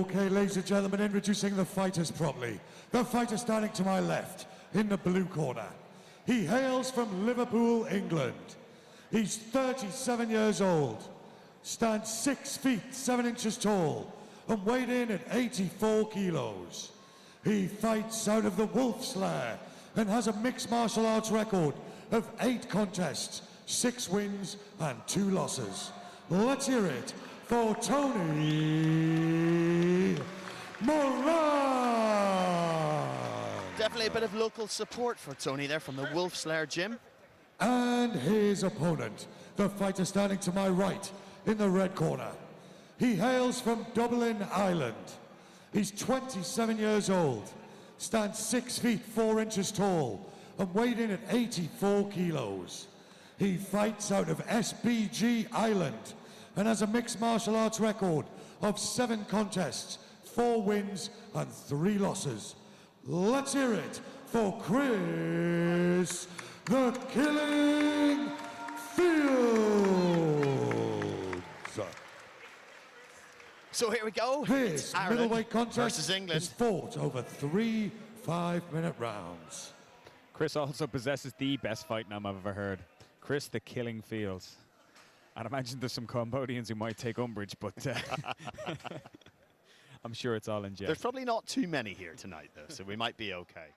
Okay, ladies and gentlemen, introducing the fighters properly. The fighter standing to my left, in the blue corner. He hails from Liverpool, England. He's 37 years old, stands 6 feet 7 inches tall, and weighed in at 84 kilos. He fights out of the Wolf's Lair and has a mixed martial arts record of 8 contests, 6 wins and 2 losses. Let's hear it for Tony Moran. Definitely a bit of local support for Tony there from the Wolf's Lair gym. And his opponent, the fighter standing to my right in the red corner. He hails from Dublin, Ireland. He's 27 years old, stands 6 feet 4 inches tall, and weighed in at 84 kilos. He fights out of SBG Ireland and has a mixed martial arts record of 7 contests, 4 wins and 3 losses. Let's hear it for Chris the Killing Fields. So here we go. This middleweight contest versus England is fought over 3 5-minute rounds. Chris also possesses the best fight name I've ever heard. Chris the Killing Fields. I'd imagine there's some Cambodians who might take umbrage, but I'm sure it's all in jest. There's probably not too many here tonight, though, so we might be okay.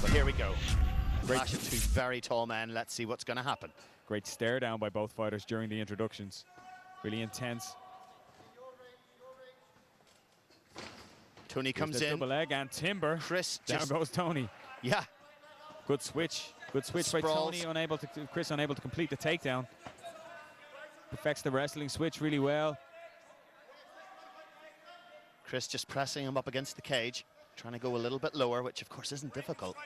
But here we go. Clash of 2 very tall men. Let's see what's going to happen. Great stare down by both fighters during the introductions. Really intense. Tony comes in. Double leg and timber. Chris down goes Tony. Yeah. Good switch. Good switch by Tony. Chris unable to complete the takedown. Perfects the wrestling switch really well. Chris just pressing him up against the cage, trying to go a little bit lower, which of course isn't difficult.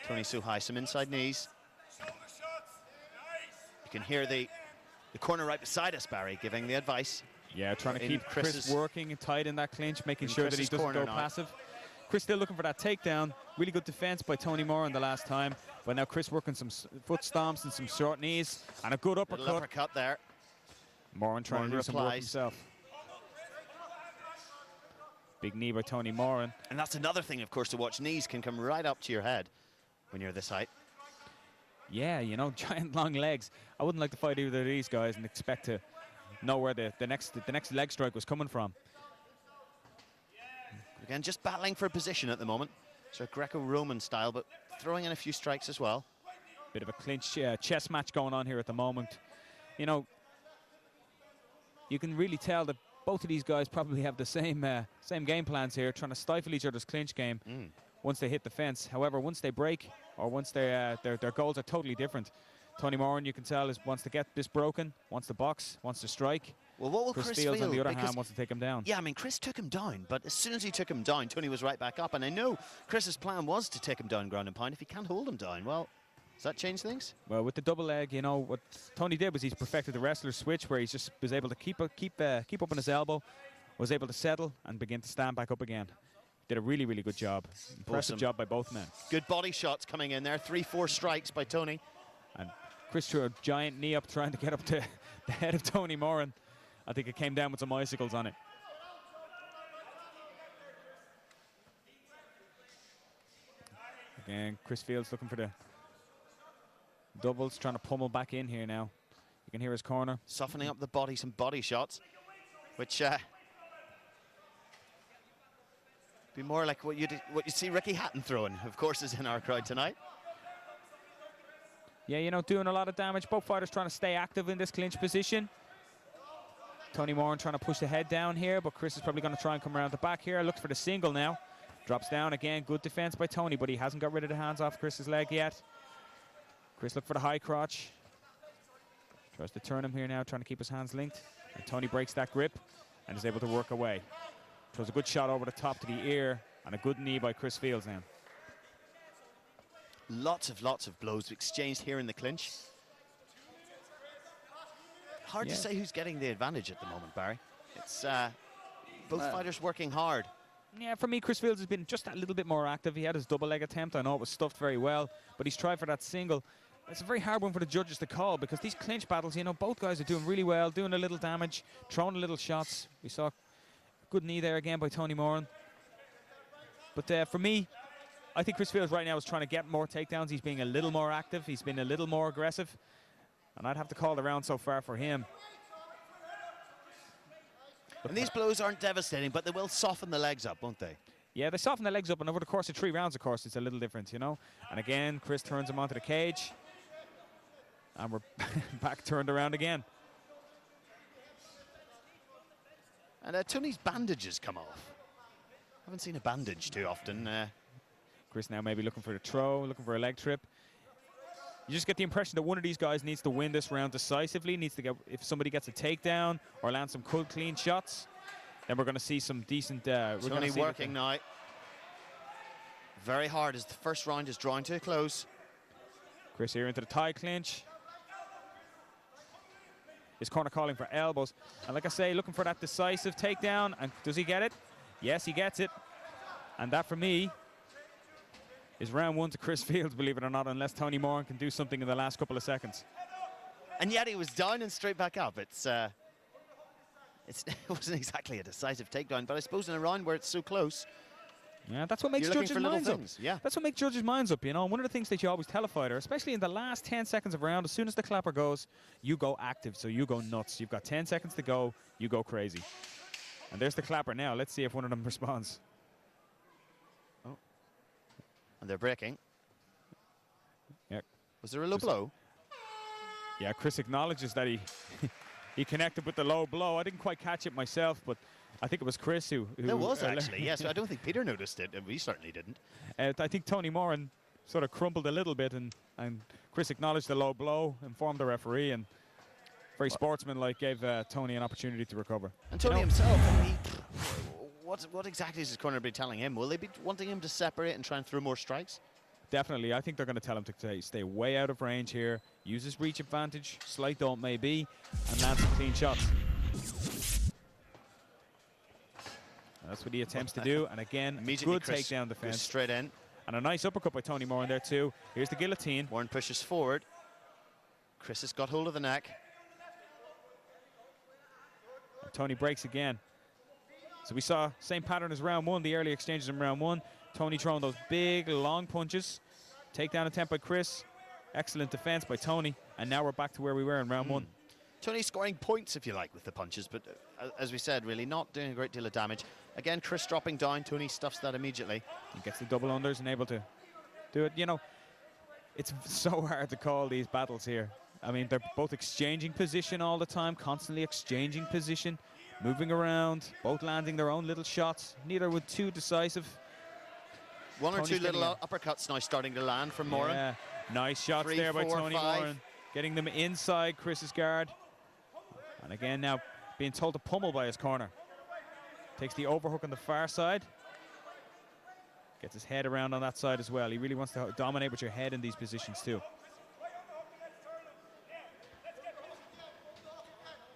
Tony so high, some inside knees. You can hear the corner right beside us, Barry, giving the advice. Yeah, trying to keep Chris working tight in that clinch, making sure that he doesn't go passive. Chris still looking for that takedown. Really good defense by Tony Moran the last time. But now Chris working some foot stomps and some short knees. And a good uppercut. Little uppercut there. Moran trying to do some work himself. Big knee by Tony Moran. And that's another thing, of course, to watch. Knees can come right up to your head when you're this height. Yeah, you know, giant long legs. I wouldn't like to fight either of these guys and expect to know where the next leg strike was coming from. Again, just battling for a position at the moment. So Greco-Roman style, but throwing in a few strikes as well. Bit of a clinch chess match going on here at the moment. You know, you can really tell that both of these guys probably have the same game plans here, trying to stifle each other's clinch game once they hit the fence. However, once they break or once their goals are totally different. Tony Moran, you can tell, wants to get this broken, wants to box, wants to strike. Well, what will Chris Fields, feel? on the other hand, wants to take him down. Yeah, I mean, Chris took him down, but as soon as he took him down, Tony was right back up. And I know Chris's plan was to take him down ground and pound. If he can't hold him down, well, does that change things? Well, with the double leg, you know, what Tony did was he's perfected the wrestler switch, where he just was able to keep up on his elbow, was able to settle and begin to stand back up again. Did a really, really good job. Impressive job by both men. Good body shots coming in there. 3-4 strikes by Tony. And Chris threw a giant knee up, trying to get up to the head of Tony Moran. I think it came down with some icicles on it. Again, Chris Fields looking for the doubles, trying to pummel back in here now. You can hear his corner. Softening up the body, some body shots, which be more like what you see Ricky Hatton throwing, of course, is in our crowd tonight. Yeah, you know, doing a lot of damage. Both fighters trying to stay active in this clinch position. Tony Moran trying to push the head down here, but Chris is probably going to try and come around the back here. Looks for the single now. Drops down again. Good defense by Tony, but he hasn't got rid of the hands off Chris's leg yet. Chris look for the high crotch. Tries to turn him here now, trying to keep his hands linked. And Tony breaks that grip and is able to work away. Throws a good shot over the top to the ear, and a good knee by Chris Fields now. Lots of blows exchanged here in the clinch. Hard to say who's getting the advantage at the moment, Barry. It's both fighters working hard. Yeah, for me, Chris Fields has been just that little bit more active. He had his double leg attempt. I know it was stuffed very well, but he's tried for that single. It's a very hard one for the judges to call because these clinch battles, you know, both guys are doing really well, doing a little damage, throwing a little shots. We saw a good knee there again by Tony Moran. But for me, I think Chris Fields right now is trying to get more takedowns. He's being a little more active. He's been a little more aggressive. And I'd have to call the round so far for him. And these blows aren't devastating, but they will soften the legs up, won't they? Yeah, they soften the legs up, and over the course of 3 rounds, of course, it's a little different, you know. And again, Chris turns him onto the cage. And we're back turned around again. And Tony's bandages come off. Haven't seen a bandage too often. Chris now maybe looking for the throw, looking for a leg trip. You just get the impression that one of these guys needs to win this round decisively, needs to get, if somebody gets a takedown or land some cool, clean shots, then we're going to see some decent... Tony working now. Very hard as the first round is drawing to a close. Chris here into the tie clinch. His corner calling for elbows. And like I say, looking for that decisive takedown. And does he get it? Yes, he gets it. And that, for me, is round 1 to Chris Fields, believe it or not, unless Tony Moran can do something in the last couple of seconds. And yet he was down and straight back up. It wasn't exactly a decisive takedown, but I suppose in a round where it's so close, yeah, that's what makes judges' minds up. Yeah. That's what makes judges' minds up, you know. And one of the things that you always tell a fighter, especially in the last 10 seconds of a round, as soon as the clapper goes, you go active, so you go nuts. You've got 10 seconds to go, you go crazy. And there's the clapper now. Let's see if one of them responds. Oh. And they're breaking. Yeah. Was there a low blow? Yeah, Chris acknowledges that he he connected with the low blow. I didn't quite catch it myself, but I think it was Chris who there was actually, yes. I don't think Peter noticed it, and we certainly didn't. I think Tony Moran sort of crumpled a little bit, and Chris acknowledged the low blow, informed the referee, and very sportsmanlike gave Tony an opportunity to recover. And Tony himself, what exactly is his corner be telling him? Will they be wanting him to separate and try and throw more strikes? Definitely. I think they're going to tell him to stay way out of range here, use his reach advantage, slight don't maybe, and land some clean shots. That's what he attempts to do, and again, good takedown defense. Straight in. And a nice uppercut by Tony Moran there too. Here's the guillotine. Moran pushes forward. Chris has got hold of the neck. And Tony breaks again. So we saw same pattern as round 1, the early exchanges in round 1. Tony throwing those big, long punches. Takedown attempt by Chris. Excellent defense by Tony. And now we're back to where we were in round 1. Tony scoring points, if you like, with the punches, but as we said, really not doing a great deal of damage. Again, Chris dropping down. Tony stuffs that immediately. He gets the double unders and able to do it. You know, it's so hard to call these battles here. I mean, they're both exchanging position all the time, constantly exchanging position, moving around, both landing their own little shots, neither with too decisive. One or two little uppercuts now starting to land from Moran. Yeah, nice shots there by Tony Moran, getting them inside Chris's guard. And again now being told to pummel by his corner. Takes the overhook on the far side. Gets his head around on that side as well. He really wants to dominate with your head in these positions too.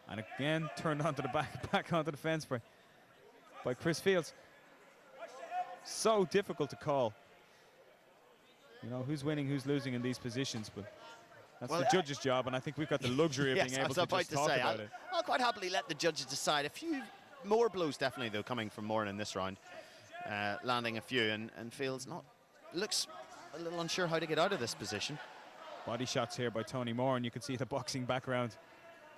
And again turned onto the back onto the fence by Chris Fields. So difficult to call. You know, who's winning, who's losing in these positions, but that's the judge's job, and I think we've got the luxury of being able to just talk about it. I'll quite happily let the judges decide. A few more blows definitely, though, coming from Moran in this round. Landing a few, and Fields looks a little unsure how to get out of this position. Body shots here by Tony Moran. You can see the boxing background.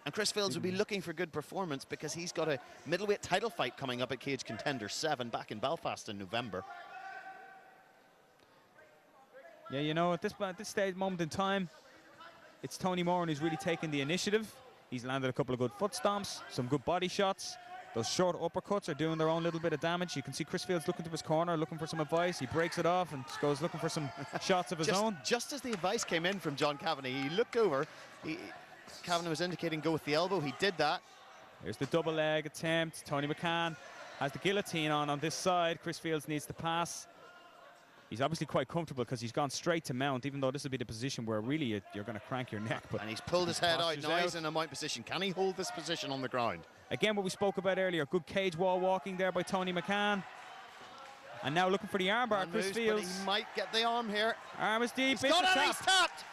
And Chris Fields will be looking for good performance because he's got a middleweight title fight coming up at Cage Contender 7 back in Belfast in November. Yeah, you know, at this moment in time, it's Tony Moran who's really taken the initiative. He's landed a couple of good foot stomps, some good body shots. Those short uppercuts are doing their own little bit of damage. You can see Chris Fields looking to his corner, looking for some advice. He breaks it off and goes looking for some shots of his own. Just as the advice came in from John Kavanagh, he looked over. Kavanagh was indicating go with the elbow. He did that. Here's the double leg attempt. Tony McCann has the guillotine on this side. Chris Fields needs to pass. He's obviously quite comfortable because he's gone straight to mount, even though this will be the position where really you're going to crank your neck. But and he's pulled his head out. postures Now he's in a mount position. Can he hold this position on the ground? Again, what we spoke about earlier, good cage wall walking there by Tony McCann. And now looking for the armbar, Chris Fields. But he might get the arm here. Arm is deep. He's got it, he's tapped.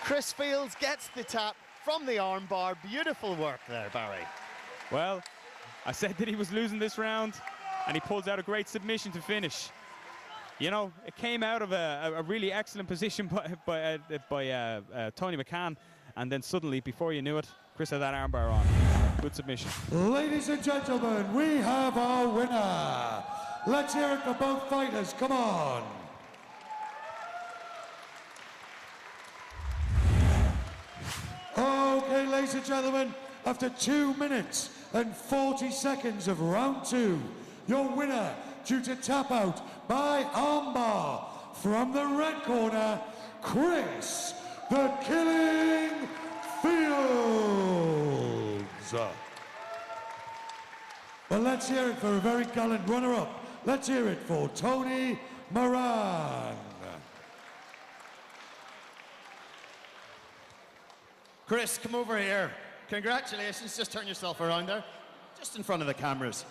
Chris Fields gets the tap from the armbar. Beautiful work there, Barry. Well, I said that he was losing this round, and he pulls out a great submission to finish. You know, it came out of a really excellent position by Tony McCann, and then suddenly, before you knew it, Chris had that armbar on. Good submission. Ladies and gentlemen, we have our winner. Let's hear it for both fighters. Come on. Okay, ladies and gentlemen, after 2 minutes and 40 seconds of round 2, your winner due to tap out by armbar from the red corner, Chris the Killing Fields. Well, let's hear it for a very gallant runner-up. Let's hear it for Tony Moran. Chris, come over here. Congratulations. Just turn yourself around there, just in front of the cameras.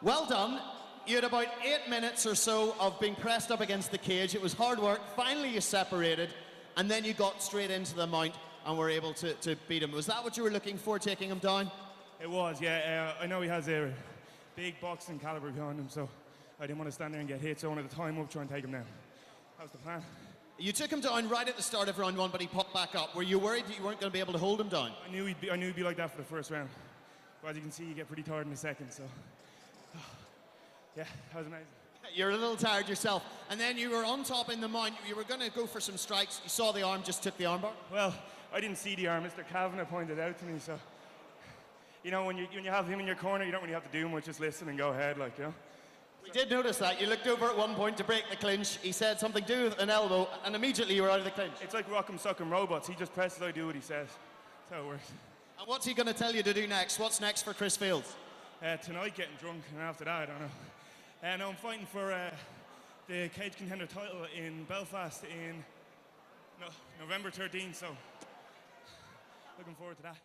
Well done. You had about 8 minutes or so of being pressed up against the cage. It was hard work. Finally, you separated, and then you got straight into the mount and were able to beat him. Was that what you were looking for, taking him down? It was, yeah. I know he has a big boxing caliber behind him, so I didn't want to stand there and get hit, so I wanted to tie him up, try and take him down. That was the plan. You took him down right at the start of round 1, but he popped back up. Were you worried that you weren't going to be able to hold him down? I knew he'd be like that for the first round. But as you can see, you get pretty tired in the second, so... Yeah, that was amazing. You're a little tired yourself. And then you were on top in the mount. You were going to go for some strikes. You saw the arm, just took the armbar? Well, I didn't see the arm. Mr. Kavanagh pointed it out to me, so... You know, when you have him in your corner, you don't really have to do much, just listen and go ahead, like, you know? We did notice that. You looked over at one point to break the clinch. He said something to do with an elbow, and immediately you were out of the clinch. It's like Rock'em Sock'em Robots. He just presses, I do what he says. That's how it works. And what's he going to tell you to do next? What's next for Chris Fields? Tonight, getting drunk, and after that, I don't know. No, I'm fighting for the cage contender title in Belfast in November 13th, so looking forward to that.